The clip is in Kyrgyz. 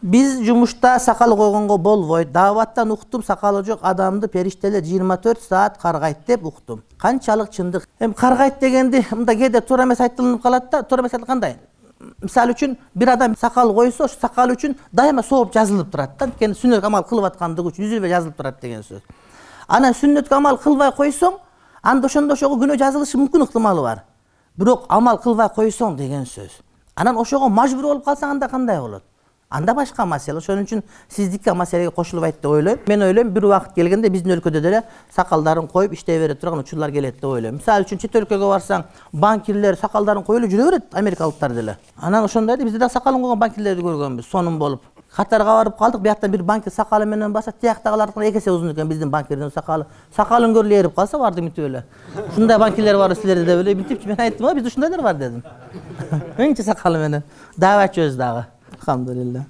Biz жумушта сакал койгонго болбойт. Дааваттан уктум, сакалы жок адамды периштелер 24 саат каргайт деп уктум. Канчалык чындык? Эми каргайт дегенди мында кээде туура эмес айтылып калат да, туура эмес кандай? Мисалы үчүн бир адам сакал койсо, ошо сакал үчүн дайыма сооп жазылып турат да. Анткени сүннөткө амал кылып аткандыгы үчүн жүзүбө жазылып турат деген сөз. Анан сүннөткө амал кылбай койсоң, анда ошондо ошого күнөө жазылышы мүмкүн, ыктымалы бар. Бирок амал кылбай койсоң деген сөз. Анан ошого мажбур болуп калсаң анда кандай болот? Анда башка маселе. Ошон үчүн сиздики маселеге кошулбайт деп ойлойм. Мен ойлойм, бир убакыт келгенде биздин өлкөдө деле сакалдарын коюп иштей бере турган учурлар келет деп ойлойм. Мисалы үчүн чет өлкөгө барсаң, банкирлер сакалдарын коюп эле жүрө берет, америкалыктар деле. Анан ошондой бизде да сакалын койгон банкирлерди көргөнбүз, сонун болуп. Катарга барып калдык, бияктан бир банкир сакалы менен баса, тияктагылардын 2 эсе узун экен биздин банкирдин сакалы. Сакалын көрүп эрип калса, барды мынтип эле. Ушундай банкирлер бар силерде деп эле мынтип мен айттым, бизде ушундайлар бар дедим. Мынча сакалы менен. Дааватчыбыз дагы. Алхамдулилла.